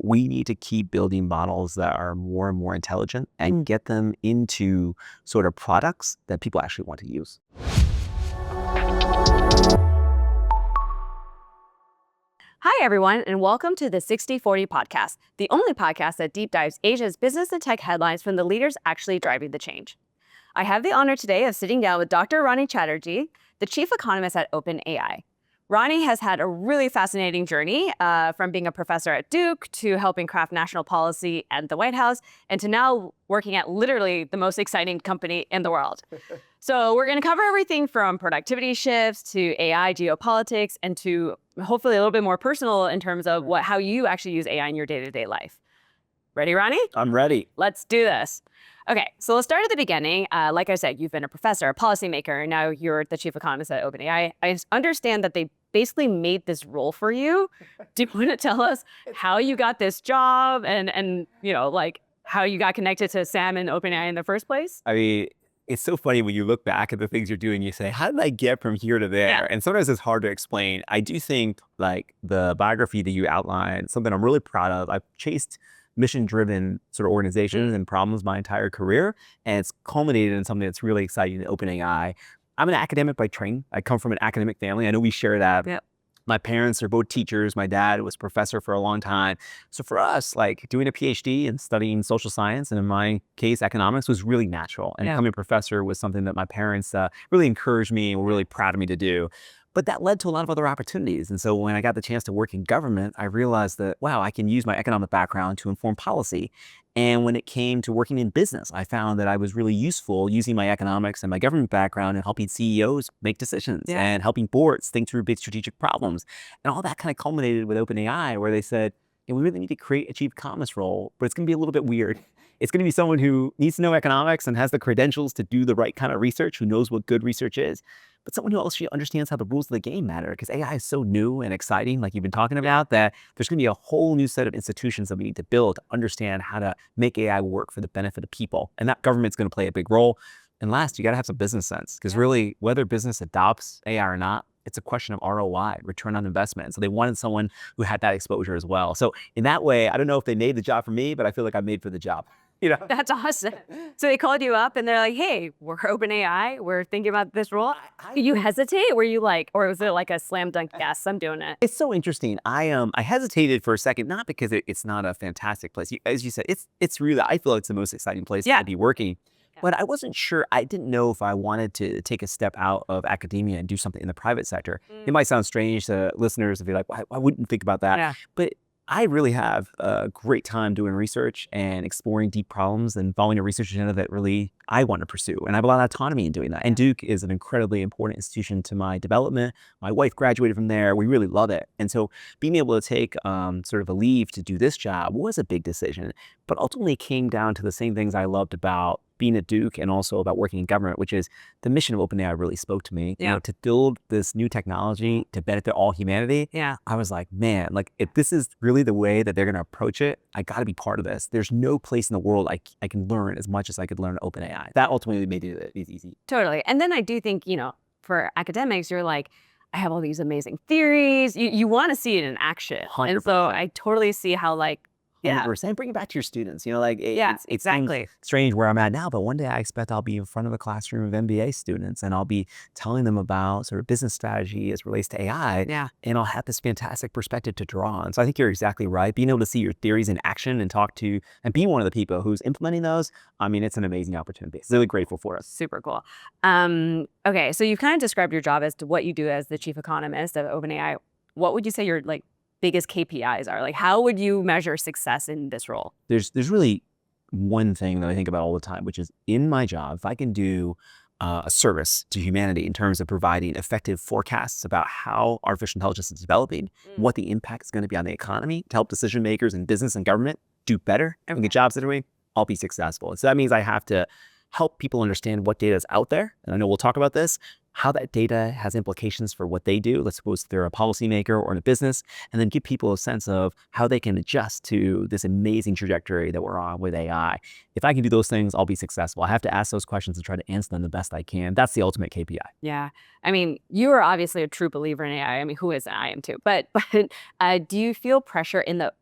we need to keep building models that are more and more intelligent and get them into sort of products that people actually want to use. Hi, everyone, and welcome to the 60/40 podcast, the only podcast that deep dives Asia's business and tech headlines from the leaders actually driving the change. I have the honor today of sitting down with Dr. Ronnie Chatterji, the chief economist at OpenAI. Ronnie has had a really fascinating journey from being a professor at Duke to helping craft national policy at the White House and to now working at literally the most exciting company in the world. So we're going to cover everything from productivity shifts to AI geopolitics and to hopefully a little bit more personal in terms of how you actually use AI in your day-to-day life. Ready, Ronnie? I'm ready. Let's do this. Okay, so let's start at the beginning. Like I said, you've been a professor, a policymaker, and now you're the chief economist at OpenAI. I understand that they basically made this role for you. Do you want to tell us how you got this job and like how you got connected to Sam and OpenAI in the first place? I mean, it's so funny when you look back at the things you're doing, you say, how did I get from here to there? Yeah. And sometimes it's hard to explain. I do think like the biography that you outlined, something I'm really proud of. I've chased mission-driven sort of organizations and problems my entire career, and it's culminated in something that's really exciting at OpenAI. I'm an academic by training. I come from an academic family. I know we share that. Yep. My parents are both teachers. My dad was a professor for a long time. So for us, like doing a PhD and studying social science, and in my case, economics, was really natural. And becoming a professor was something that my parents really encouraged me and were really proud of me to do. But that led to a lot of other opportunities. And so when I got the chance to work in government, I realized that, wow, I can use my economic background to inform policy. And when it came to working in business, I found that I was really useful using my economics and my government background and helping CEOs make decisions and helping boards think through big strategic problems. And all that kind of culminated with OpenAI, where they said, we really need to create a chief economist role, but it's going to be a little bit weird. It's going to be someone who needs to know economics and has the credentials to do the right kind of research, who knows what good research is, but someone who also understands how the rules of the game matter, because AI is so new and exciting, like you've been talking about, that there's going to be a whole new set of institutions that we need to build to understand how to make AI work for the benefit of people. And that government's going to play a big role. And last, you got to have some business sense, because really, whether business adopts AI or not, it's a question of ROI, return on investment. So they wanted someone who had that exposure as well. So in that way, I don't know if they made the job for me, but I feel like I'm made for the job. That's awesome. So they called you up and they're like, hey, we're OpenAI. We're thinking about this role. Did you hesitate? Were you like, or was it like a slam dunk, yes, I'm doing it? It's so interesting. I hesitated for a second, not because it's not a fantastic place. As you said, it's really, I feel it's the most exciting place to be working. But I wasn't sure. I didn't know if I wanted to take a step out of academia and do something in the private sector. It might sound strange to listeners if you're like, I wouldn't think about that. But I really have a great time doing research and exploring deep problems and following a research agenda that really I want to pursue. And I have a lot of autonomy in doing that. And Duke is an incredibly important institution to my development. My wife graduated from there. We really love it. And so being able to take sort of a leave to do this job was a big decision, but ultimately came down to the same things I loved about being at Duke and also about working in government, which is the mission of OpenAI really spoke to me. To build this new technology to benefit all humanity. I was like, man, like if this is really the way that they're going to approach it, I got to be part of this. There's no place in the world I can learn as much as I could learn at OpenAI. That ultimately made it easy. Totally. And then I do think, for academics, you're like, I have all these amazing theories. You want to see it in action. 100%. And so I totally see how Bring it back to your students. It's exactly strange where I'm at now, but one day I expect I'll be in front of a classroom of MBA students and I'll be telling them about sort of business strategy as it relates to AI. And I'll have this fantastic perspective to draw on. So I think you're exactly right. Being able to see your theories in action and talk to and be one of the people who's implementing those, I mean, it's an amazing opportunity. Really grateful for us. Super cool. Okay, so you've kind of described your job as to what you do as the chief economist of OpenAI. What would you say your biggest KPIs are? Like, how would you measure success in this role? There's really one thing that I think about all the time, which is in my job, if I can do a service to humanity in terms of providing effective forecasts about how artificial intelligence is developing, what the impact is going to be on the economy to help decision makers in business and government do better and get jobs that are doing, I'll be successful. And so that means I have to help people understand what data is out there. And I know we'll talk about this, how that data has implications for what they do. Let's suppose they're a policymaker or in a business, and then give people a sense of how they can adjust to this amazing trajectory that we're on with AI. If I can do those things, I'll be successful. I have to ask those questions and try to answer them the best I can. That's the ultimate KPI. Yeah. I mean, you are obviously a true believer in AI. I mean, who isn't? I am too. But do you feel pressure in the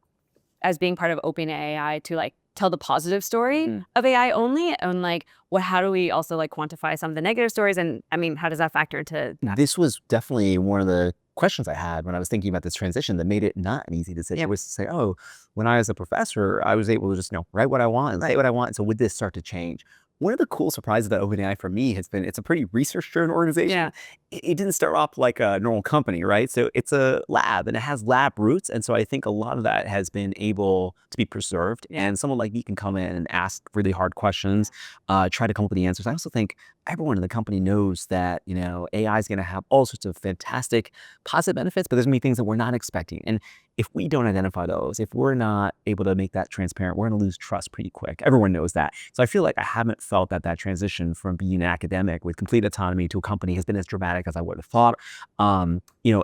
as being part of OpenAI to like tell the positive story of AI only? And like, how do we also like quantify some of the negative stories? And I mean, how does that factor into that? This was definitely one of the questions I had when I was thinking about this transition that made it not an easy decision. Was to say, oh, when I was a professor, I was able to just, write what I want and say what I want. So would this start to change? One of the cool surprises about OpenAI for me has been it's a pretty research-driven organization. Yeah. It didn't start off like a normal company, right? So it's a lab and it has lab roots. And so I think a lot of that has been able to be preserved. And someone like me can come in and ask really hard questions, try to come up with the answers. I also think everyone in the company knows that, AI is going to have all sorts of fantastic positive benefits, but there's going to be things that we're not expecting. And if we don't identify those, if we're not able to make that transparent, we're going to lose trust pretty quick. Everyone knows that. So I feel like I haven't felt that transition from being an academic with complete autonomy to a company has been as dramatic as I would have thought.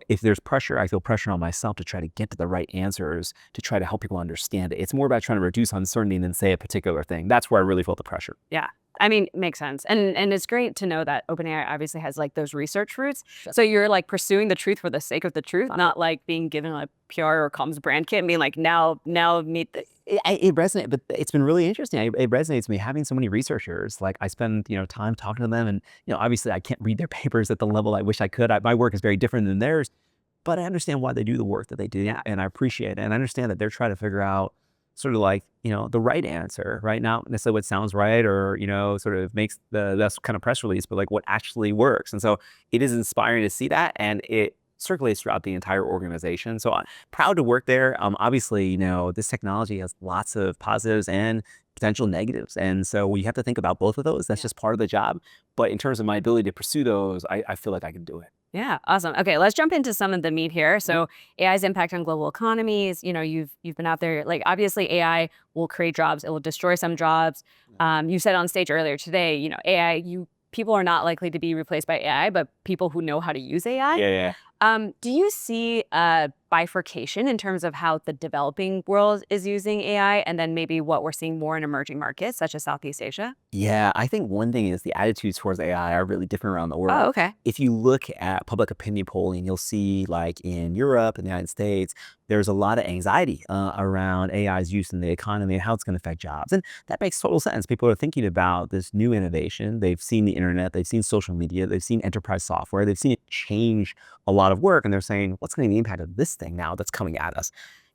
If there's pressure, I feel pressure on myself to try to get to the right answers, to try to help people understand it. It's more about trying to reduce uncertainty than say a particular thing. That's where I really felt the pressure. Yeah. I mean, it makes sense. And it's great to know that OpenAI obviously has like those research roots. So you're like pursuing the truth for the sake of the truth, not like being given a PR or comms brand kit and being like, now meet the... It resonates, but it's been really interesting. It resonates with me having so many researchers. Like I spend, time talking to them and, obviously I can't read their papers at the level I wish I could. My work is very different than theirs, but I understand why they do the work that they do. And I appreciate it. And I understand that they're trying to figure out sort of like, the right answer, right? Not necessarily what sounds right or, sort of makes the best kind of press release, but like what actually works. And so it is inspiring to see that. And it circulates throughout the entire organization. So I'm proud to work there. Obviously, this technology has lots of positives and potential negatives. And so we have to think about both of those. That's just part of the job. But in terms of my ability to pursue those, I feel like I can do it. Yeah, awesome. Okay, let's jump into some of the meat here. So AI's impact on global economies, you've been out there, like obviously AI will create jobs, it will destroy some jobs. You said on stage earlier today, AI, people are not likely to be replaced by AI, but people who know how to use AI. Yeah. Do you see a bifurcation in terms of how the developing world is using AI and then maybe what we're seeing more in emerging markets such as Southeast Asia? Yeah, I think one thing is the attitudes towards AI are really different around the world. Oh, okay. If you look at public opinion polling, you'll see like in Europe and the United States, there's a lot of anxiety around AI's use in the economy and how it's going to affect jobs. And that makes total sense. People are thinking about this new innovation. They've seen the internet, they've seen social media, they've seen enterprise software, they've seen it change a lot of work. And they're saying, what's going to be the impact of this thing now that's coming at us?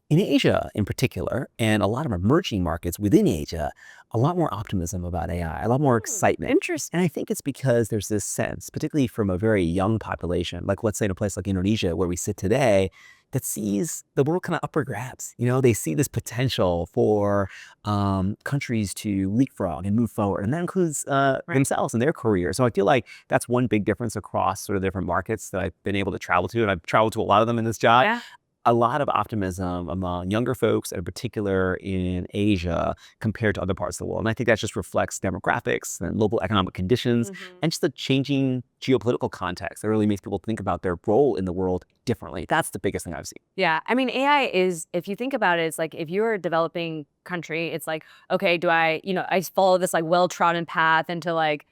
In Asia in particular, and a lot of emerging markets within Asia, a lot more optimism about AI, a lot more excitement. Interesting. And I think it's because there's this sense, particularly from a very young population, like let's say in a place like Indonesia where we sit today, that sees the world kind of up for grabs. They see this potential for countries to leapfrog and move forward. And that includes themselves and their career. So I feel like that's one big difference across sort of different markets that I've been able to travel to. And I've traveled to a lot of them in this job. Yeah. A lot of optimism among younger folks, in particular in Asia, compared to other parts of the world. And I think that just reflects demographics and local economic conditions and just the changing geopolitical context that really makes people think about their role in the world differently. That's the biggest thing I've seen. Yeah, I mean, AI is, if you think about it, it's like if you're a developing country, it's like, okay, do I follow this like well-trodden path into like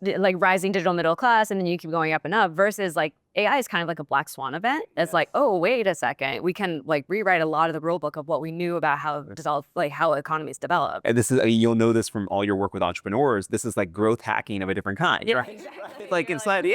rising digital middle class and then you keep going up and up versus like AI is kind of like a black swan event. It's like, oh, wait a second. We can like rewrite a lot of the rule book of what we knew about how economies develop. And this is, you'll know this from all your work with entrepreneurs. This is like growth hacking of a different kind, Yeah, right? exactly. Like inside,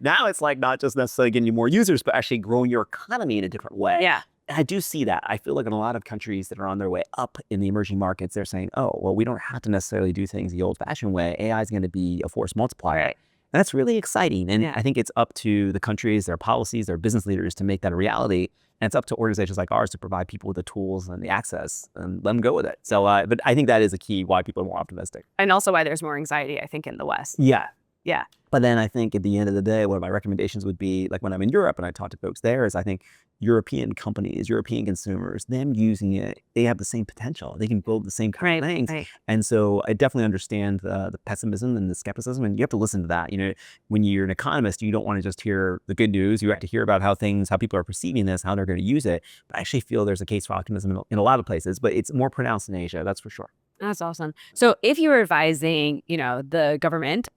now it's like not just necessarily getting you more users, but actually growing your economy in a different way. Yeah. And I do see that. I feel like in a lot of countries that are on their way up in the emerging markets, they're saying, oh, well, we don't have to necessarily do things the old-fashioned way. AI is going to be a force multiplier. Right. And that's really exciting. And I think it's up to the countries, their policies, their business leaders to make that a reality. And it's up to organizations like ours to provide people with the tools and the access and let them go with it. So, but I think that is a key why people are more optimistic. And also why there's more anxiety, I think, in the West. Yeah. Yeah. But then I think at the end of the day, one of my recommendations would be, like when I'm in Europe and I talk to folks there, is I think European companies, European consumers, them using it, they have the same potential. They can build the same kind of things. Right. And so I definitely understand the pessimism and the skepticism, and you have to listen to that. When you're an economist, you don't want to just hear the good news. You have to hear about how people are perceiving this, how they're going to use it. But I actually feel there's a case for optimism in a lot of places, but it's more pronounced in Asia, that's for sure. That's awesome. So if you were advising, the government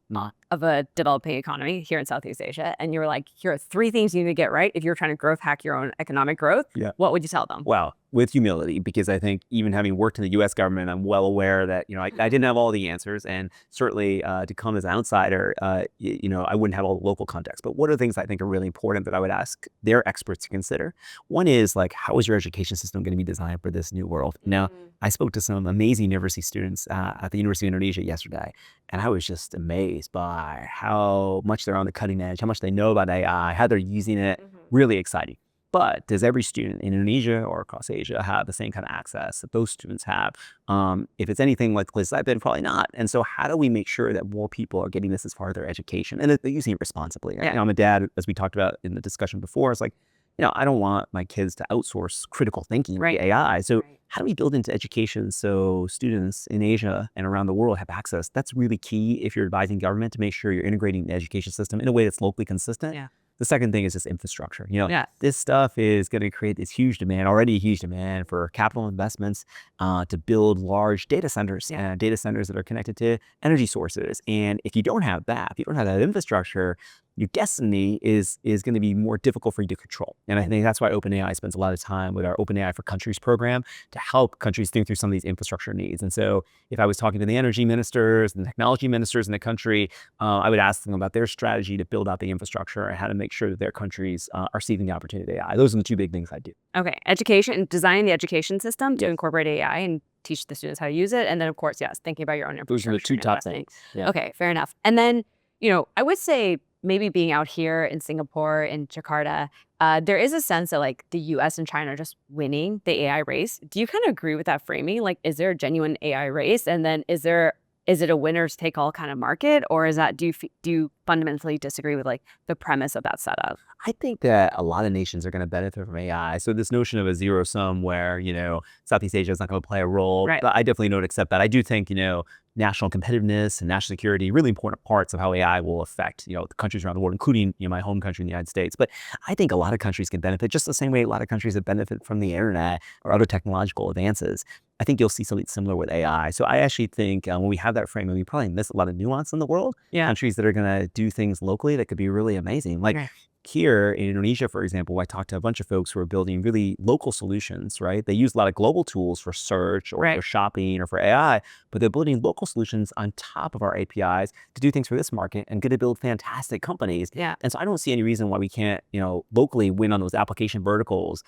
of a developing economy here in Southeast Asia, and you're like, here are 3 things you need to get right if you're trying to growth hack your own economic growth, what would you tell them? Well, with humility, because I think even having worked in the U.S. government, I'm well aware that, I didn't have all the answers, and certainly to come as an outsider, I wouldn't have all the local context. But what are the things I think are really important that I would ask their experts to consider? One is like, how is your education system going to be designed for this new world? Now, I spoke to some amazing university students at the University of Indonesia yesterday, and I was just amazed by how much they're on the cutting edge, how much they know about AI, how they're using it. Really exciting. But does every student in Indonesia or across Asia have the same kind of access that those students have? If it's anything like the places I've been, probably not. And so how do we make sure that more people are getting this as part of their education and that they're using it responsibly? I'm a dad, as we talked about in the discussion before. It's like, I don't want my kids to outsource critical thinking to AI. So how do we build into education so students in Asia and around the world have access? That's really key if you're advising government to make sure you're integrating the education system in a way that's locally consistent. The second thing is just infrastructure. This stuff is going to create this huge demand, already a huge demand for capital investments to build large data centers and data centers that are connected to energy sources. And if you don't have that, if you don't have that infrastructure, your destiny is going to be more difficult for you to control. And I think that's why OpenAI spends a lot of time with our OpenAI for Countries program to help countries think through some of these infrastructure needs. And so if I was talking to the energy ministers and technology ministers in the country, I would ask them about their strategy to build out the infrastructure and how to make sure that their countries are seizing the opportunity of AI. Those are the 2 big things I do. Okay. Education, designing the education system to incorporate AI and teach the students how to use it. And then, of course, thinking about your own infrastructure. Those are the 2 top things. Okay, fair enough. And then, I would say maybe being out here in Singapore, in Jakarta, there is a sense that like the US and China are just winning the AI race. Do you kind of agree with that framing? Like, is there a genuine AI race? And then is it a winners take all kind of market? Or is that, do you fundamentally disagree with like the premise of that setup? I think that a lot of nations are going to benefit from AI. So this notion of a zero sum where, Southeast Asia is not going to play a role, I definitely don't accept that. I do think, national competitiveness and national security, really important parts of how AI will affect, the countries around the world, including, my home country in the United States. But I think a lot of countries can benefit just the same way a lot of countries have benefited from the internet or other technological advances. I think you'll see something similar with AI. So I actually think when we have that frame, we probably miss a lot of nuance in the world. Countries that are going to do things locally that could be really amazing. Like here in Indonesia, for example, I talked to a bunch of folks who are building really local solutions, right? They use a lot of global tools for search or for shopping or for AI, but they're building local solutions on top of our APIs to do things for this market and get to build fantastic companies. And so I don't see any reason why we can't, locally win on those application verticals,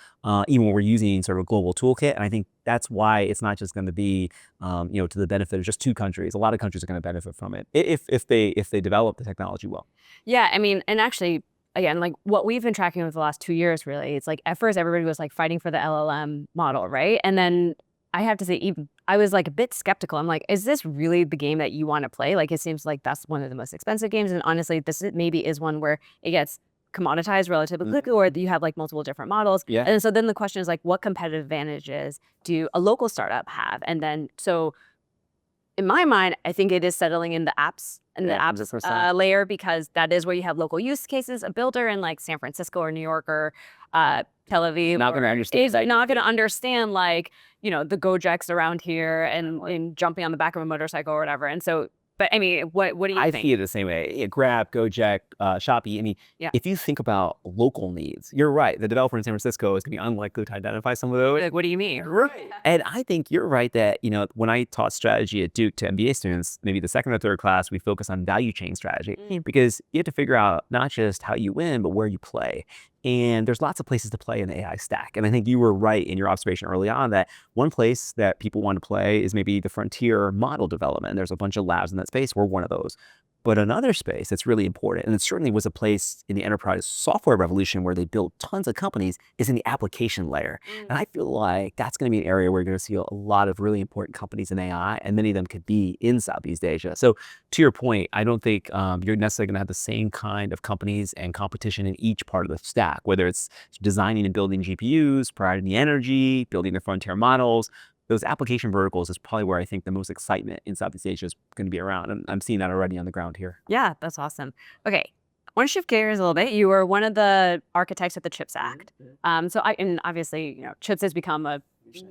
even when we're using sort of a global toolkit. And I think that's why it's not just going to be, to the benefit of just 2 countries. A lot of countries are going to benefit from it if they develop the technology well. Yeah, I mean, and actually, again, like what we've been tracking over the last 2 years, really, it's like at first everybody was like fighting for the LLM model, right? And then I have to say, even I was like a bit skeptical. I'm like, is this really the game that you want to play? Like, it seems like that's one of the most expensive games. And honestly, maybe is one where it gets commoditized relatively quickly, or you have like multiple different models. And so then the question is like, what competitive advantages do a local startup have? And then, so in my mind, I think it is settling in the apps and the apps layer, because that is where you have local use cases. A builder in like San Francisco or New York or Tel Aviv is not going to understand like, the Gojeks around here and jumping on the back of a motorcycle or whatever. And so, but I mean, what do you think? I see it the same way. Grab, Gojek, Shopee. I mean, if you think about local needs, you're right. The developer in San Francisco is going to be unlikely to identify some of those. Like, what do you mean? Right. And I think you're right that, when I taught strategy at Duke to MBA students, maybe the 2nd or 3rd class, we focus on value chain strategy because you have to figure out not just how you win, but where you play. And there's lots of places to play in the AI stack. And I think you were right in your observation early on that one place that people want to play is maybe the frontier model development. There's a bunch of labs in that space. We're one of those. But another space that's really important, and it certainly was a place in the enterprise software revolution where they built tons of companies, is in the application layer. And I feel like that's going to be an area where you're going to see a lot of really important companies in AI, and many of them could be in Southeast Asia. So to your point, I don't think you're necessarily going to have the same kind of companies and competition in each part of the stack, whether it's designing and building GPUs, providing the energy, building the frontier models. Those application verticals is probably where I think the most excitement in Southeast Asia is going to be around. And I'm seeing that already on the ground here. Yeah, that's awesome. Okay. I want to shift gears a little bit. You were one of the architects of the CHIPS Act. And obviously, CHIPS has become a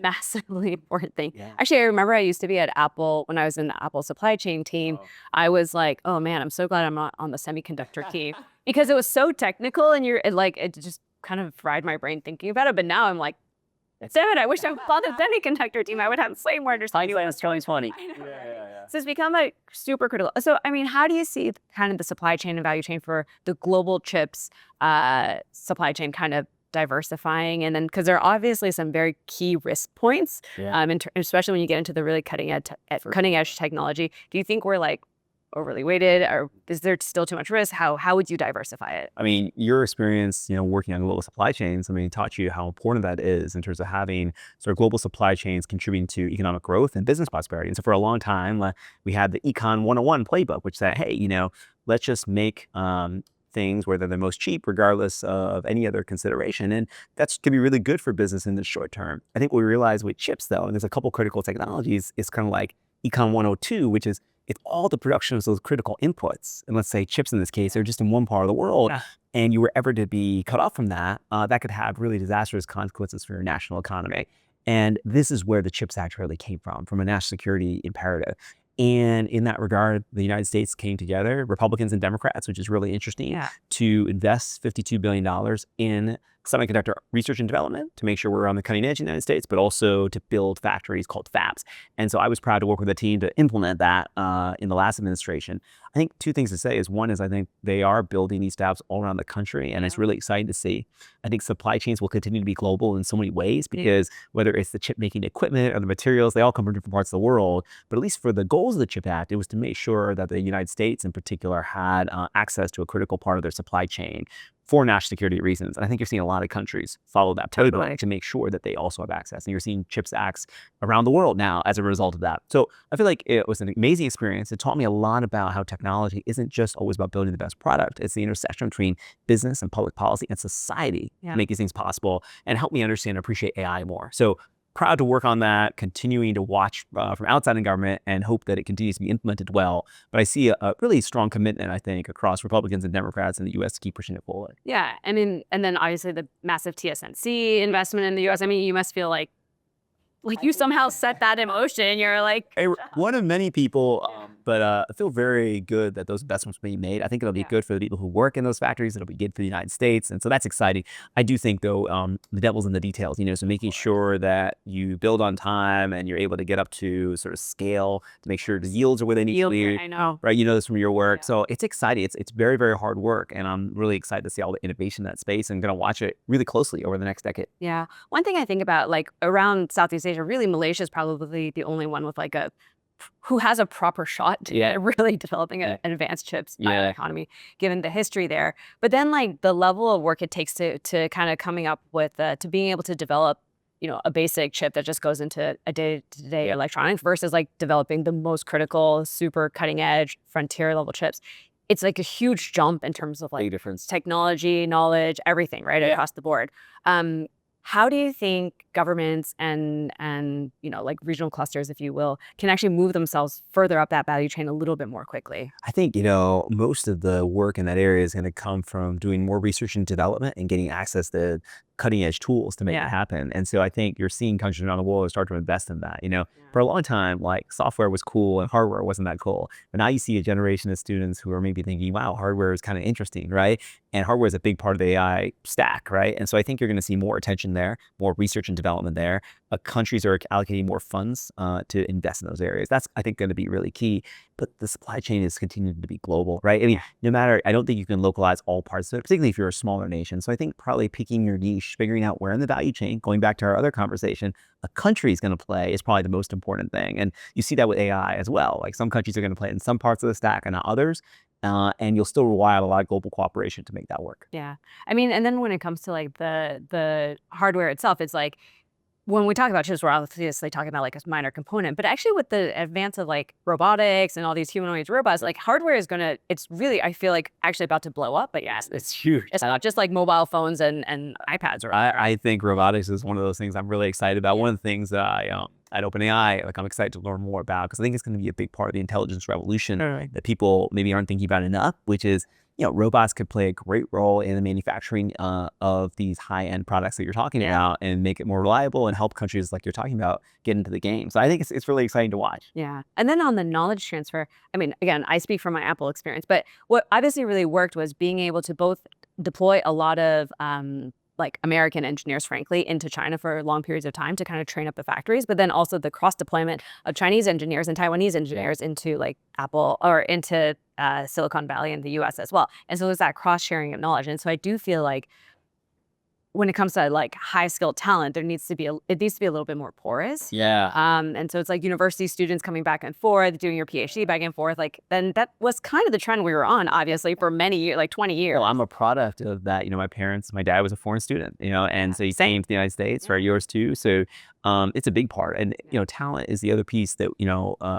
massively important thing. Yeah. Actually, I remember I used to be at Apple when I was in the Apple supply chain team. I was like, oh man, I'm so glad I'm not on the semiconductor team because it was so technical and it just kind of fried my brain thinking about it. But now I'm like, damn it, I wish I was on the semiconductor team. I would have way more understanding. Anyway, it's 2020. So it's become like super critical. So, I mean, how do you see kind of the supply chain and value chain for the global chips supply chain kind of diversifying? And then, because there are obviously some very key risk points, especially when you get into the really cutting edge technology. Do you think we're like overly weighted, or is there still too much risk? How would you diversify it? I mean, your experience, working on global supply chains, taught you how important that is in terms of having sort of global supply chains contributing to economic growth and business prosperity. And so for a long time, we had the Econ 101 playbook, which said, hey, let's just make things where they're the most cheap, regardless of any other consideration. And that's could be really good for business in the short term. I think what we realize with chips, though, and there's a couple critical technologies, is kind of like Econ 102, which is if all the production of those critical inputs, and let's say chips in this case, are just in one part of the world, and you were ever to be cut off from that, that could have really disastrous consequences for your national economy. And this is where the CHIPS Act really came from a national security imperative. And in that regard, the United States came together, Republicans and Democrats, which is really interesting, to invest $52 billion in semiconductor research and development to make sure we're on the cutting edge in the United States, but also to build factories called fabs. And so I was proud to work with a team to implement that in the last administration. I think two things to say is one is I think they are building these fabs all around the country, and it's really exciting to see. I think supply chains will continue to be global in so many ways because whether it's the chip making equipment or the materials, they all come from different parts of the world. But at least for the goals of the CHIP Act, it was to make sure that the United States in particular had access to a critical part of their supply chain for national security reasons. And I think you're seeing a lot of countries follow that playbook to make sure that they also have access. And you're seeing CHIPS Acts around the world now as a result of that. So I feel like it was an amazing experience. It taught me a lot about how technology isn't just always about building the best product. It's the intersection between business and public policy and society to make these things possible, and help me understand and appreciate AI more. So proud to work on that, continuing to watch from outside the government and hope that it continues to be implemented well. But I see a really strong commitment, I think, across Republicans and Democrats in the U.S. to keep pushing it forward. Yeah, I mean, and then obviously the massive TSMC investment in the U.S. I mean, you must feel like you somehow set that in motion. You're like one of many people, but I feel very good that those investments will be made. I think it'll be good for the people who work in those factories. It'll be good for the United States, and so that's exciting. I do think, though, the devil's in the details. So making sure that you build on time and you're able to get up to sort of scale to make sure the yields are where they need to be. I know, right? You know this from your work, so it's exciting. It's very, very hard work, and I'm really excited to see all the innovation in that space. And going to watch it really closely over the next decade. Yeah, one thing I think about, like around Southeast Asia, really Malaysia is probably the only one with who has a proper shot to really developing an advanced chips economy, given the history there. But then the level of work it takes to kind of coming up with, to being able to develop, a basic chip that just goes into a day-to-day electronics versus developing the most critical, super cutting edge, frontier level chips. It's a huge jump in terms of technology, knowledge, everything, right, across the board. How do you think governments and regional clusters, if you will, can actually move themselves further up that value chain a little bit more quickly? I think, most of the work in that area is going to come from doing more research and development and getting access to cutting edge tools to make it happen. And so I think you're seeing countries around the world start to invest in that. For a long time, software was cool and hardware wasn't that cool. But now you see a generation of students who are maybe thinking, wow, hardware is kind of interesting, right? And hardware is a big part of the AI stack, right? And so I think you're going to see more attention there, more research and development there. Countries are allocating more funds to invest in those areas. That's, I think, going to be really key. But the supply chain is continuing to be global, right? I mean, I don't think you can localize all parts of it, particularly if you're a smaller nation. So I think probably picking your niche, figuring out where in the value chain, going back to our other conversation, a country is going to play is probably the most important thing. And you see that with AI as well. Some countries are going to play in some parts of the stack and not others. And you'll still rely on a lot of global cooperation to make that work. Yeah. I mean, and then when it comes to the hardware itself, it's when we talk about chips, we're obviously talking about a minor component, but actually with the advance of robotics and all these humanoid robots, hardware is it's really, I feel actually about to blow up. But yes, it's huge. It's not just mobile phones and iPads. I think robotics is one of those things I'm really excited about. One of the things that I at OpenAI, like I'm excited to learn more about, because I think it's going to be a big part of the intelligence revolution Right. that people maybe aren't thinking about enough, which is, robots could play a great role in the manufacturing of these high-end products that you're talking about, and make it more reliable and help countries like you're talking about get into the game. So I think it's really exciting to watch. Yeah. And then on the knowledge transfer, I mean, again, I speak from my Apple experience, but what obviously really worked was being able to both deploy a lot of like American engineers, frankly, into China for long periods of time to kind of train up the factories, but then also the cross deployment of Chinese engineers and Taiwanese engineers into like Apple or into Silicon Valley in the US as well. And so there's that cross sharing of knowledge. And so I do feel like when it comes to like high skilled talent, it needs to be a little bit more porous. Yeah. And so it's like university students coming back and forth, doing your PhD back and forth. Like then that was kind of the trend we were on, obviously, for many years, like 20 years. Well, I'm a product of that. My dad was a foreign student, and so he came to the United States, right? Yours too. So it's a big part. And, talent is the other piece that,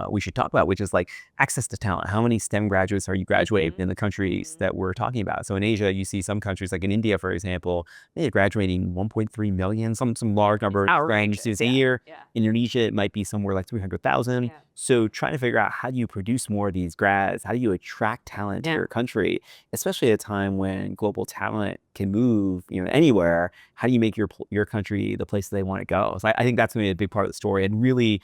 we should talk about, which is like access to talent. How many STEM graduates are you graduating in the countries that we're talking about? So in Asia, you see some countries like in India, for example, they're graduating 1.3 million, some large number of graduate students a year. In Indonesia, it might be somewhere like 300,000. So trying to figure out, how do you produce more of these grads? How do you attract talent to your country, especially at a time when global talent can move, anywhere? How do you make your country the place that they want to go? So I think that's going to be a big part of the story. And really,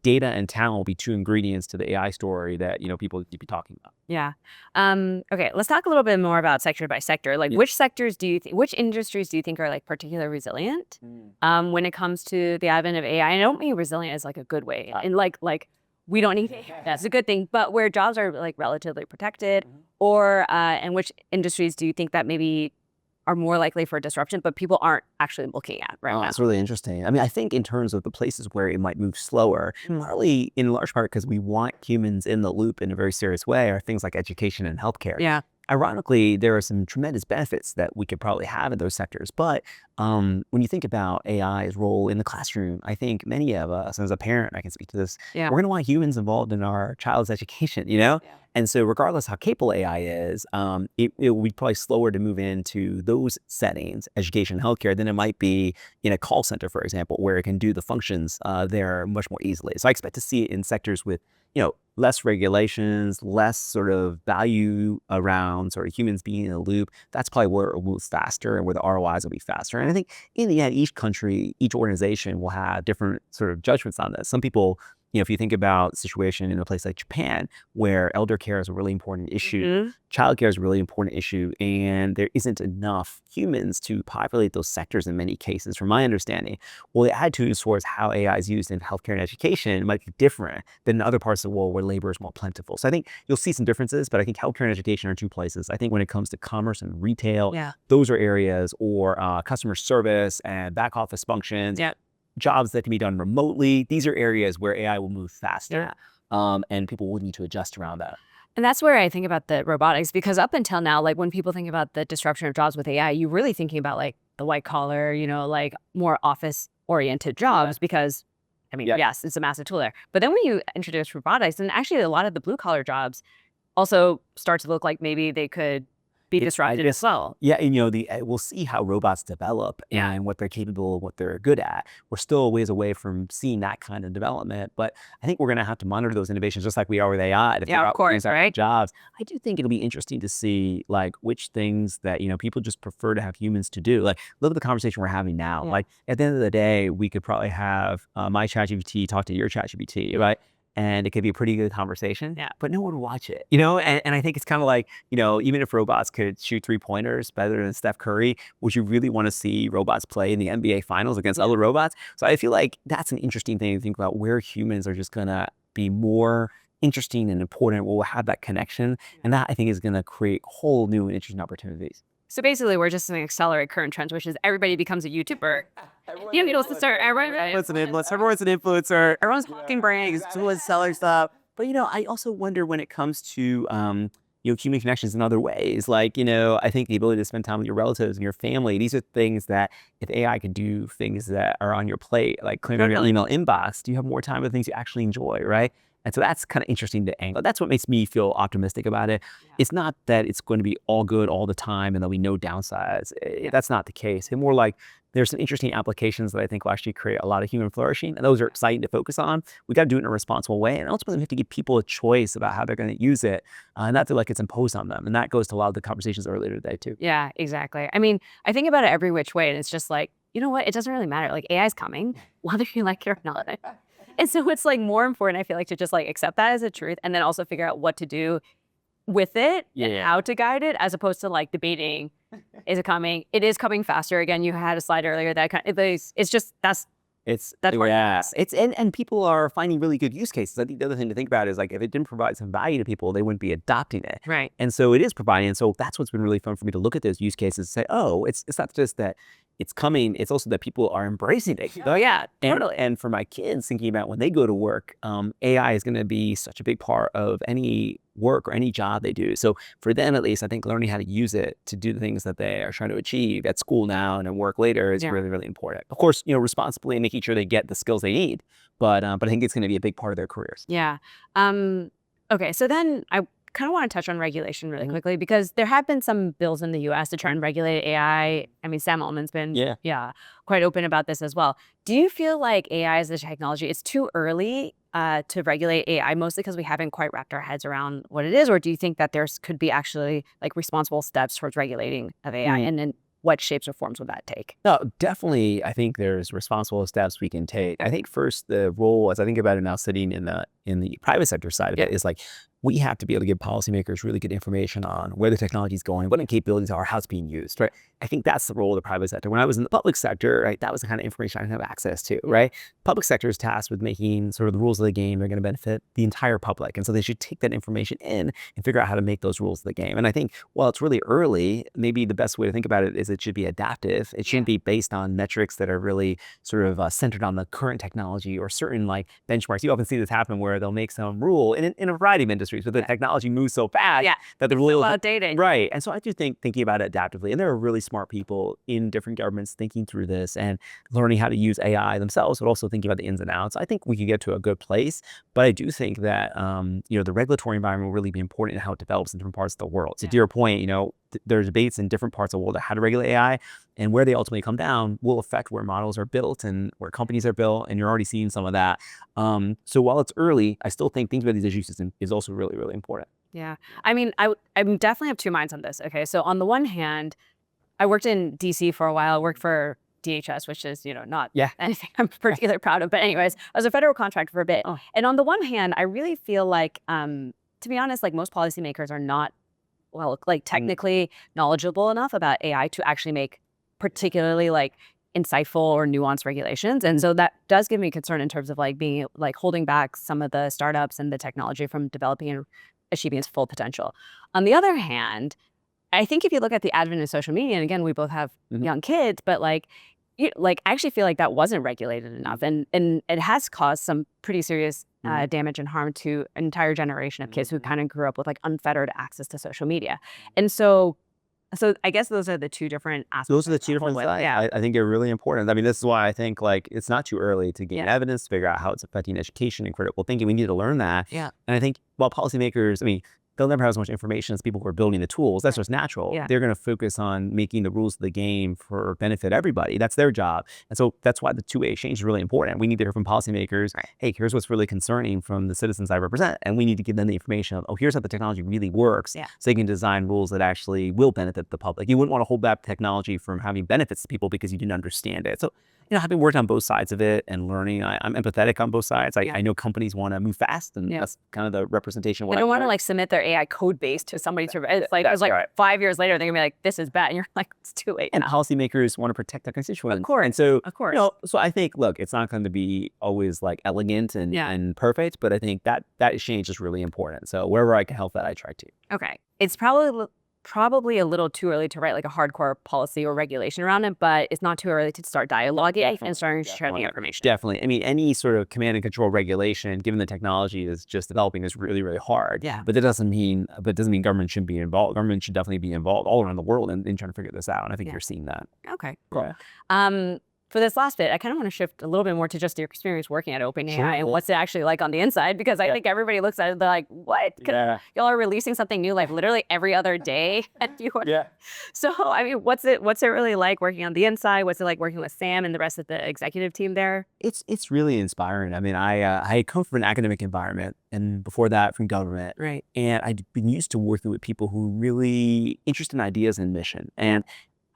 data and talent will be two ingredients to the AI story that, people need to be talking about. Yeah. Okay, let's talk a little bit more about sector by sector. Like which sectors do you think, which industries do you think are like particularly resilient when it comes to the advent of AI? I don't mean resilient as like a good way. And like we don't need AI. That's a good thing. But where jobs are like relatively protected, or and which industries do you think that maybe are more likely for disruption, but people aren't actually looking at right now? That's really interesting. I mean, I think in terms of the places where it might move slower, partly in large part because we want humans in the loop in a very serious way, are things like education and healthcare. Yeah. Ironically, there are some tremendous benefits that we could probably have in those sectors. But when you think about AI's role in the classroom, I think many of us, as a parent, I can speak to this, we're going to want humans involved in our child's education, And so regardless how capable AI is, it will be probably slower to move into those settings, education and healthcare, than it might be in a call center, for example, where it can do the functions there much more easily. So I expect to see it in sectors with, less regulations, less sort of value around sort of humans being in a loop. That's probably where it moves faster and where the ROIs will be faster. And I think in the end, each country, each organization will have different sort of judgments on this. Some people, if you think about the situation in a place like Japan, where elder care is a really important issue, childcare is a really important issue, and there isn't enough humans to populate those sectors in many cases, from my understanding. Well, the attitudes towards how AI is used in healthcare and education might be different than in other parts of the world where labor is more plentiful. So I think you'll see some differences, but I think healthcare and education are two places. I think when it comes to commerce and retail, those are areas, or customer service and back office functions, jobs that can be done remotely. These are areas where AI will move faster, and people will need to adjust around that. And that's where I think about the robotics, because up until now, like when people think about the disruption of jobs with AI, you're really thinking about like the white collar, like more office oriented jobs, because I mean, yes, it's a massive tool there. But then when you introduce robotics, and actually a lot of the blue collar jobs also start to look like maybe they could be disrupted as well. Yeah, and we'll see how robots develop and what they're capable of, what they're good at. We're still a ways away from seeing that kind of development, but I think we're going to have to monitor those innovations just like we are with AI. Of course, right? Jobs. I do think it'll be interesting to see like which things that people just prefer to have humans to do. Like look at the conversation we're having now. Like at the end of the day, we could probably have my ChatGPT talk to your ChatGPT, right? And it could be a pretty good conversation, but no one would watch it, And I think it's kind of like, even if robots could shoot 3-pointers better than Steph Curry, would you really want to see robots play in the NBA finals against other robots? So I feel like that's an interesting thing to think about, where humans are just going to be more interesting and important. We'll have that connection. And that I think is going to create whole new and interesting opportunities. So basically, we're just going to accelerate current trends, which is everybody becomes a YouTuber. Everyone's an influencer. Everyone's talking brands. Everyone's selling stuff. But, I also wonder when it comes to, human connections in other ways. Like, I think the ability to spend time with your relatives and your family, these are things that if AI can do things that are on your plate, like clearing your email inbox, do you have more time with things you actually enjoy, right? And so that's kind of interesting to angle. That's what makes me feel optimistic about it. It's not that it's going to be all good all the time and there'll be no downsides. That's not the case. It's more like there's some interesting applications that I think will actually create a lot of human flourishing, and those are exciting to focus on. We got to do it in a responsible way, and ultimately we have to give people a choice about how they're going to use it, not feel like it's imposed on them. And that goes to a lot of the conversations earlier today too. Yeah, exactly. I mean, I think about it every which way, and it's just like, you know what? It doesn't really matter. Like, AI is coming, whether you like it or not. And so it's like more important, I feel like, to just like accept that as a truth, and then also figure out what to do with it and how to guide it, as opposed to like debating, is it coming? It is coming faster. Again, you had a slide earlier that it's just that's and people are finding really good use cases. I think the other thing to think about is like if it didn't provide some value to people, they wouldn't be adopting it. Right. And so it is providing. And so that's what's been really fun for me to look at those use cases and say, oh, it's not just that it's coming, it's also that people are embracing it. Oh yeah, totally. And for my kids, thinking about when they go to work, AI is going to be such a big part of any work or any job they do. So for them, at least, I think learning how to use it to do the things that they are trying to achieve at school now and at work later is really, really important. Of course, responsibly and making sure they get the skills they need, but I think it's going to be a big part of their careers. Yeah. Okay. So then I kind of want to touch on regulation really quickly, because there have been some bills in the US to try and regulate AI. I mean, Sam Altman's been quite open about this as well. Do you feel like AI as a technology, it's too early to regulate AI, mostly because we haven't quite wrapped our heads around what it is? Or do you think that there's could be actually like responsible steps towards regulating of AI? And then what shapes or forms would that take? No, definitely. I think there's responsible steps we can take. I think first the role, as I think about it now, sitting in the private sector side of it, is like we have to be able to give policymakers really good information on where the technology is going, what the capabilities are, how it's being used, right? I think that's the role of the private sector. When I was in the public sector, right, that was the kind of information I didn't have access to, right? Public sector is tasked with making sort of the rules of the game that are going to benefit the entire public. And so they should take that information in and figure out how to make those rules of the game. And I think while it's really early, maybe the best way to think about it is it should be adaptive. It shouldn't be based on metrics that are really sort of centered on the current technology or certain like benchmarks. You often see this happen where they'll make some rule in a variety of industries, but the technology moves so fast that the rule outdated. Right. And so I do think thinking about it adaptively, and there are really smart people in different governments thinking through this and learning how to use AI themselves, but also thinking about the ins and outs. I think we could get to a good place, but I do think that the regulatory environment will really be important in how it develops in different parts of the world. So to your point, there's debates in different parts of the world on how to regulate AI, and where they ultimately come down will affect where models are built and where companies are built, and you're already seeing some of that. So while it's early, I still think thinking about these issues is also really, really important. Yeah. I mean, I definitely have two minds on this. Okay. So on the one hand, I worked in DC for a while, worked for DHS, which is, not anything I'm particularly proud of. But anyways, I was a federal contractor for a bit. And on the one hand, I really feel like, to be honest, like most policymakers are not, technically knowledgeable enough about AI to actually make particularly like insightful or nuanced regulations. And so that does give me concern in terms of like being like holding back some of the startups and the technology from developing and achieving its full potential. On the other hand, I think if you look at the advent of social media, and again, we both have young kids, but I actually feel like that wasn't regulated enough, and it has caused some pretty serious damage and harm to an entire generation of kids who kind of grew up with like unfettered access to social media. And so I guess those are the two different aspects. Those are the two different sides. Yeah. I think they're really important. I mean, this is why I think like it's not too early to gain evidence, to figure out how it's affecting education and critical thinking. We need to learn that. Yeah. And I think while policymakers, they'll never have as much information as people who are building the tools. That's just natural. Yeah. They're going to focus on making the rules of the game for benefit everybody. That's their job. And so that's why the two-way exchange is really important. We need to hear from policymakers, hey, here's what's really concerning from the citizens I represent. And we need to give them the information of, here's how the technology really works. So they can design rules that actually will benefit the public. You wouldn't want to hold back technology from having benefits to people because you didn't understand it. So having worked on both sides of it and learning, I'm empathetic on both sides. I know companies want to move fast, and that's kind of the representation of what they don't want to like submit their AI code base to somebody to it's like 5 years later they're gonna be like, this is bad, and you're like, it's too late. And policymakers want to protect their constituents. Of course. And so of course. So I think, look, it's not going to be always like elegant and perfect, but I think that exchange is really important. So wherever I can help that, I try to. Okay. It's probably a little too early to write like a hardcore policy or regulation around it, but it's not too early to start dialoguing and starting to share the information. Definitely. Any sort of command and control regulation, given the technology is just developing, is really, really hard. Yeah. But that doesn't mean government shouldn't be involved. Government should definitely be involved all around the world in trying to figure this out. And I think you're seeing that. Okay, cool. For this last bit, I kind of want to shift a little bit more to just your experience working at OpenAI Sure. and what's it actually like on the inside, because I think everybody looks at it, they're like, what? Y'all are releasing something new like literally every other day. And So, I mean, what's it really like working on the inside? What's it like working with Sam and the rest of the executive team there? It's really inspiring. I mean, I come from an academic environment, and before that from government. Right. And I'd been used to working with people who were really interested in ideas and mission. And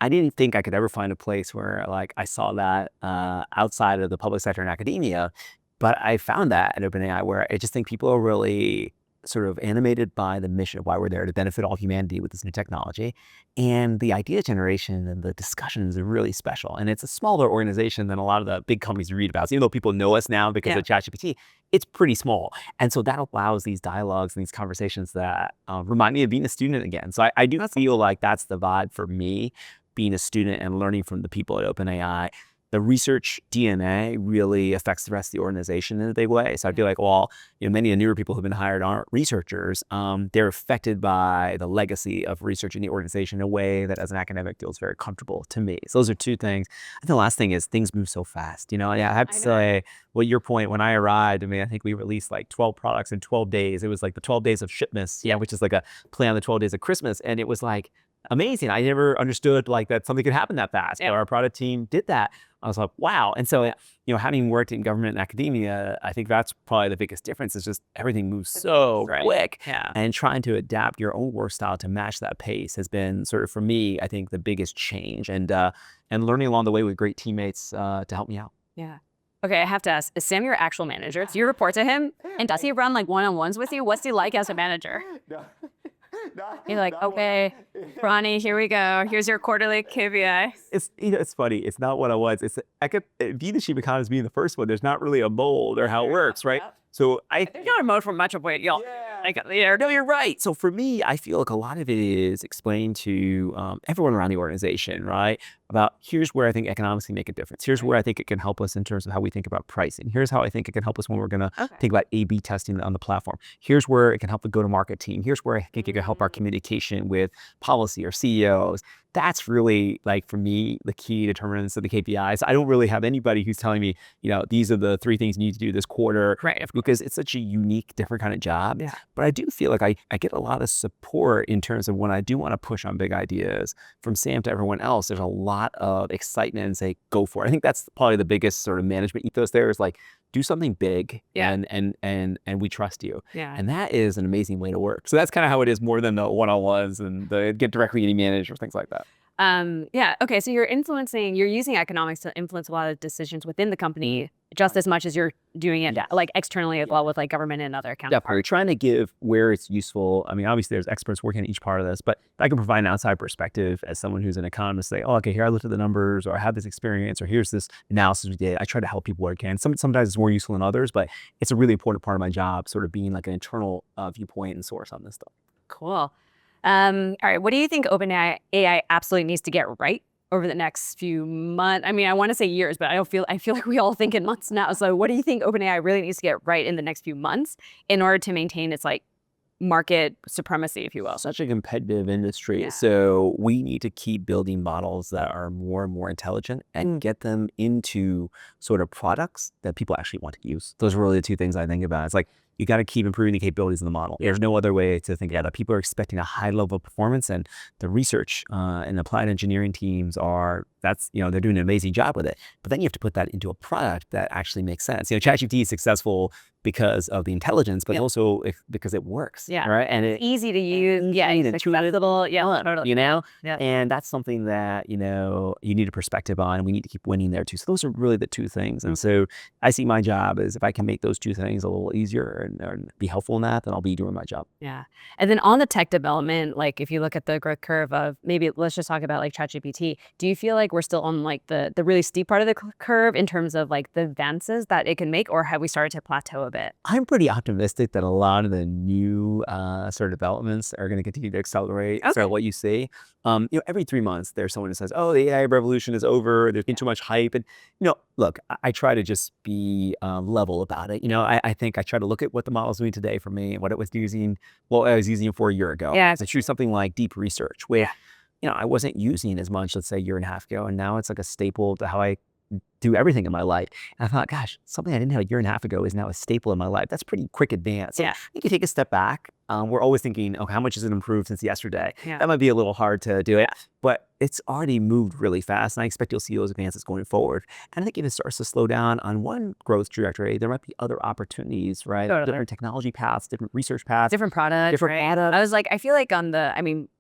I didn't think I could ever find a place where like I saw that outside of the public sector and academia. But I found that at OpenAI, where I just think people are really sort of animated by the mission of why we're there to benefit all humanity with this new technology. And the idea generation and the discussions are really special. And it's a smaller organization than a lot of the big companies you read about. So even though people know us now because of ChatGPT, it's pretty small. And so that allows these dialogues and these conversations that remind me of being a student again. So I do feel like that's the vibe for me, being a student and learning from the people at OpenAI. The research DNA really affects the rest of the organization in a big way. So I feel like, well, many of the newer people who've been hired aren't researchers. They're affected by the legacy of research in the organization in a way that as an academic feels very comfortable to me. So those are two things. And the last thing is things move so fast. I have to say, well, your point, when I arrived, I mean, I think we released like 12 products in 12 days. It was like the 12 days of shipments, which is like a play on the 12 days of Christmas. And it was like amazing. I never understood like that something could happen that fast. But our product team did that. I was like, wow. And so, having worked in government and academia, I think that's probably the biggest difference is just everything moves so quick. And trying to adapt your own work style to match that pace has been sort of, for me, I think the biggest change, and learning along the way with great teammates to help me out. Yeah. Okay, I have to ask, is Sam your actual manager? Do you report to him? And does he run like one-on-ones with you? What's he like as a manager? You're like, okay, Ronnie, here we go. Here's your quarterly KPI. It's funny. It's not what I was. Being the chief economist, being the first one, there's not really a mold or how it works, right? So there's not a mode for much of what y'all. No, you're right. So for me, I feel like a lot of it is explained to everyone around the organization, right? About here's where I think economics can make a difference. Here's where I think it can help us in terms of how we think about pricing. Here's how I think it can help us when we're going to think about A/B testing on the platform. Here's where it can help the go-to-market team. Here's where I think it can help our communication with policy or CEOs. That's really, like, for me, the key determinants of the KPIs. I don't really have anybody who's telling me, these are the 3 things you need to do this quarter, because it's such a unique, different kind of job. But I do feel like I get a lot of support in terms of when I do want to push on big ideas from Sam to everyone else. There's a lot of excitement and say, go for it. I think that's probably the biggest sort of management ethos there is like, do something big and we trust you. And that is an amazing way to work. So that's kind of how it is, more than the one-on-ones and the get directly getting managed or things like that. Okay. So you're using economics to influence a lot of decisions within the company just as much as you're doing it like externally as well with like government and other counterparts. Definitely trying to give where it's useful. I mean, obviously there's experts working on each part of this, but I can provide an outside perspective as someone who's an economist, say, oh, okay, here I looked at the numbers, or I have this experience, or here's this analysis we did. I try to help people where I can. Sometimes it's more useful than others, but it's a really important part of my job, sort of being like an internal viewpoint and source on this stuff. Cool. All right. What do you think OpenAI absolutely needs to get right over the next few months? I mean, I want to say years, but I feel like we all think in months now. So what do you think OpenAI really needs to get right in the next few months in order to maintain its like market supremacy, if you will? Such a competitive industry. So we need to keep building models that are more and more intelligent and get them into sort of products that people actually want to use. Those are really the 2 things I think about. It's like, you got to keep improving the capabilities of the model. There's no other way to think about it. People are expecting a high level of performance, and the research and applied engineering teams they're doing an amazing job with it. But then you have to put that into a product that actually makes sense. ChatGPT is successful because of the intelligence, but also because it works. Right. And it's easy to use. It's accessible. Totally. And that's something that, you need a perspective on, and we need to keep winning there too. So those are really the 2 things. And so I see my job as if I can make those 2 things a little easier and be helpful in that, then I'll be doing my job. Yeah. And then on the tech development, like if you look at the growth curve of maybe, let's just talk about like ChatGPT, do you feel like we're still on like the really steep part of the curve in terms of like the advances that it can make, or have we started to plateau a bit? I'm pretty optimistic that a lot of the new sort of developments are going to continue to accelerate. So what you see, every 3 months there's someone who says, oh, the AI revolution is over. There's been too much hype. And, look, I try to just be level about it. I think I try to look at what the model's doing today for me and what I was using for a year ago. So choose something like deep research, where I wasn't using as much, let's say, a year and a half ago, and now it's like a staple to how I do everything in my life. And I thought, gosh, something I didn't have a year and a half ago is now a staple in my life. That's pretty quick advance. So Yeah. you can take a step back. We're always thinking, oh, how much has it improved since yesterday? Yeah. That might be a little hard to do it, but it's already moved really fast. And I expect you'll see those advances going forward. And I think if it starts to slow down on one growth trajectory, there might be other opportunities, right? Totally. Different technology paths, different research paths. Different products, Different right? products. I was like, I feel like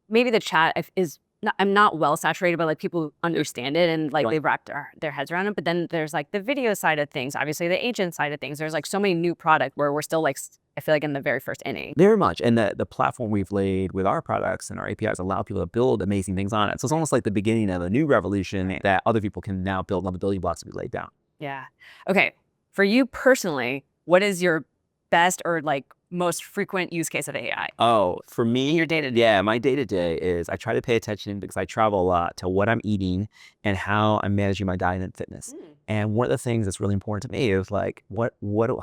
maybe the chat is, I'm not well saturated, but like people understand it and like they've wrapped their heads around it. But then there's like the video side of things, obviously the agent side of things. There's like so many new products where we're still like, I feel like in the very first inning. Very much. And the platform we've laid with our products and our APIs allow people to build amazing things on it. So it's almost like the beginning of a new revolution that other people can now build on the building blocks we laid down. Yeah. Okay. For you personally, what is your best or like most frequent use case of AI? Oh, for me, Your day-to-day. yeah, my day-to-day is I try to pay attention because I travel a lot to what I'm eating and how I'm managing my diet and fitness. And one of the things that's really important to me is like, how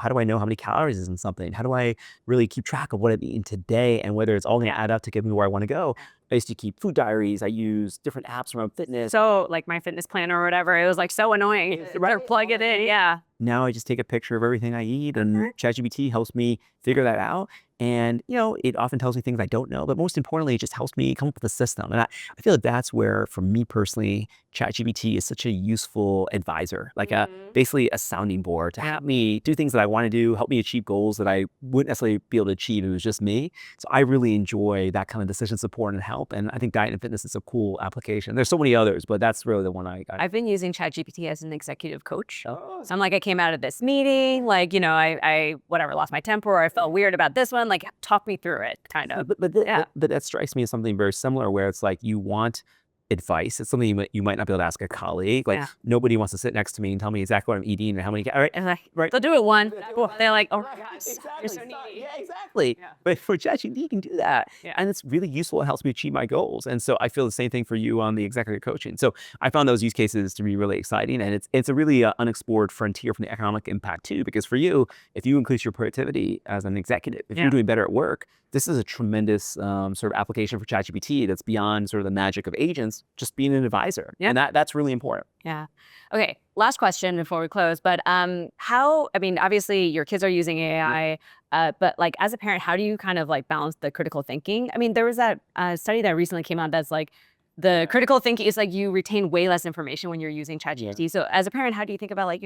do I know how many calories is in something? How do I really keep track of what I'm eating today and whether it's all going to add up to get me where I want to go? I used to keep food diaries. I use different apps around fitness. So like my fitness planner or whatever, it was like so annoying. You better plug it in. Yeah. Now I just take a picture of everything I eat and ChatGPT helps me figure that out. And, it often tells me things I don't know, but most importantly, it just helps me come up with a system. And I feel like that's where, for me personally, ChatGPT is such a useful advisor, like basically a sounding board to help me do things that I want to do, help me achieve goals that I wouldn't necessarily be able to achieve if it was just me. So I really enjoy that kind of decision support and help. And I think diet and fitness is a cool application. There's so many others, but that's really the one I've been using ChatGPT as an executive coach. Oh. So I'm like, I came out of this meeting, like, I lost my temper or I felt weird about this one, like talk me through it kind of. But that strikes me as something very similar where it's like you want advice. It's something you might not be able to ask a colleague. Like nobody wants to sit next to me and tell me exactly what I'm eating and how many. All right, and they'll do it one. They're like, oh, right, exactly. you're so needy. Yeah, exactly. Yeah. But for ChatGPT, you can do that, and it's really useful. It helps me achieve my goals. And so I feel the same thing for you on the executive coaching. So I found those use cases to be really exciting, and it's a really unexplored frontier from the economic impact too. Because for you, if you increase your productivity as an executive, if you're doing better at work, this is a tremendous sort of application for ChatGPT that's beyond sort of the magic of agents, just being an advisor. Yeah. And that's really important. Yeah. Okay. Last question before we close. But obviously your kids are using AI, but like as a parent, how do you kind of like balance the critical thinking? I mean, there was that study that recently came out that's like the critical thinking is like you retain way less information when you're using ChatGPT. Yeah. So as a parent, how do you think about like,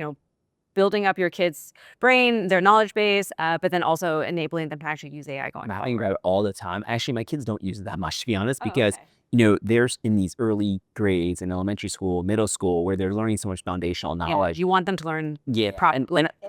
building up your kids' brain, their knowledge base, but then also enabling them to actually use AI going forward? I can grab it all the time. Actually, my kids don't use it that much, to be honest, because there's in these early grades in elementary school, middle school, where they're learning so much foundational knowledge. You want them to learn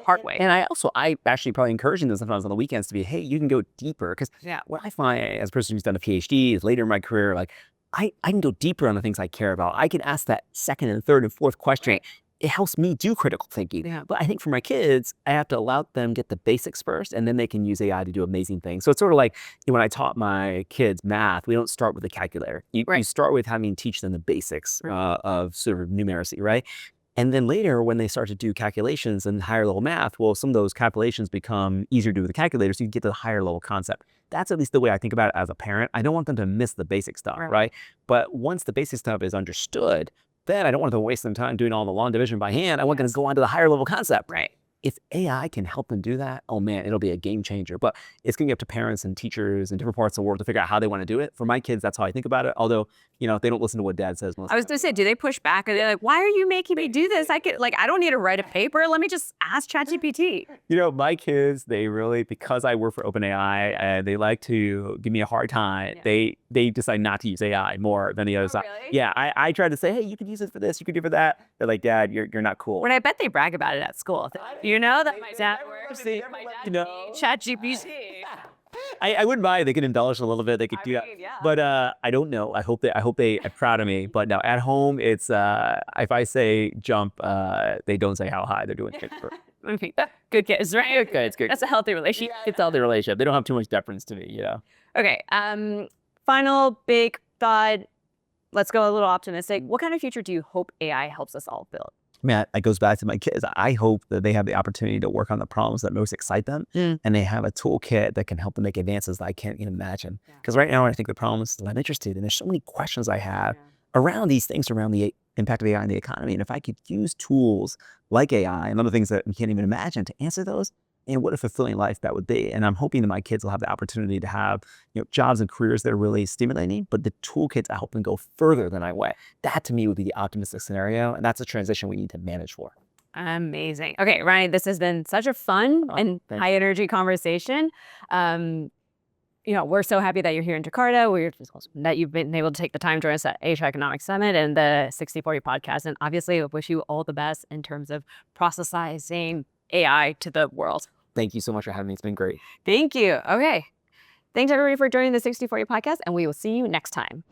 hard way. And I actually probably encouraging them sometimes on the weekends to be, hey, you can go deeper. Because what I find as a person who's done a PhD is later in my career, like I can go deeper on the things I care about. I can ask that second and third and fourth question. It helps me do critical thinking. Yeah. But I think for my kids, I have to allow them get the basics first, and then they can use AI to do amazing things. So it's sort of like when I taught my kids math, we don't start with a calculator. You start with having teach them the basics of sort of numeracy, right? And then later, when they start to do calculations and higher level math, well, some of those calculations become easier to do with the calculator, so you get to the higher level concept. That's at least the way I think about it as a parent. I don't want them to miss the basic stuff, right? But once the basic stuff is understood, then I don't want them to waste some time doing all the long division by hand. I want them to go on to the higher level concept. Right. If AI can help them do that, oh man, it'll be a game changer. But it's going to be up to parents and teachers in different parts of the world to figure out how they want to do it. For my kids, that's how I think about it. Although, they don't listen to what dad says. I was going to say, do they push back? Are they like, why are you making me do this? I don't need to write a paper. Let me just ask ChatGPT. My kids, they really, because I work for OpenAI, they like to give me a hard time. Yeah. They decide not to use AI more than the other side. Really? Yeah, I try to say, hey, you could use it for this, you could do it for that. They're like, Dad, you're not cool. When I bet they brag about it at school. That my dad works. ChatGPT. I wouldn't mind. They could indulge a little bit. They could do that. Yeah. But I don't know. I hope they are proud of me. But now at home, it's if I say jump, they don't say how high they're doing. Good kids, right? Good. It's good. That's a healthy relationship. It's a healthy relationship. They don't have too much deference to me. Okay. Final big thought. Let's go a little optimistic. What kind of future do you hope AI helps us all build? Man, it goes back to my kids. I hope that they have the opportunity to work on the problems that most excite them, and they have a toolkit that can help them make advances that I can't even imagine. Because right now, I think the problems that I'm interested in, there's so many questions I have around these things, around the impact of AI on the economy. And if I could use tools like AI and other things that we can't even imagine to answer those, and what a fulfilling life that would be. And I'm hoping that my kids will have the opportunity to have, jobs and careers that are really stimulating, but the toolkits I help them go further than I went. That to me would be the optimistic scenario. And that's a transition we need to manage for. Amazing. Okay, Ronnie, this has been such a fun and high energy conversation. We're so happy that you're here in Jakarta. That you've been able to take the time to join us at Asia Economic Summit and the 6040 podcast. And obviously, I wish you all the best in terms of processing AI to the world. Thank you so much for having me. It's been great. Thank you. Okay. Thanks, everybody, for joining the 6040 podcast, and we will see you next time.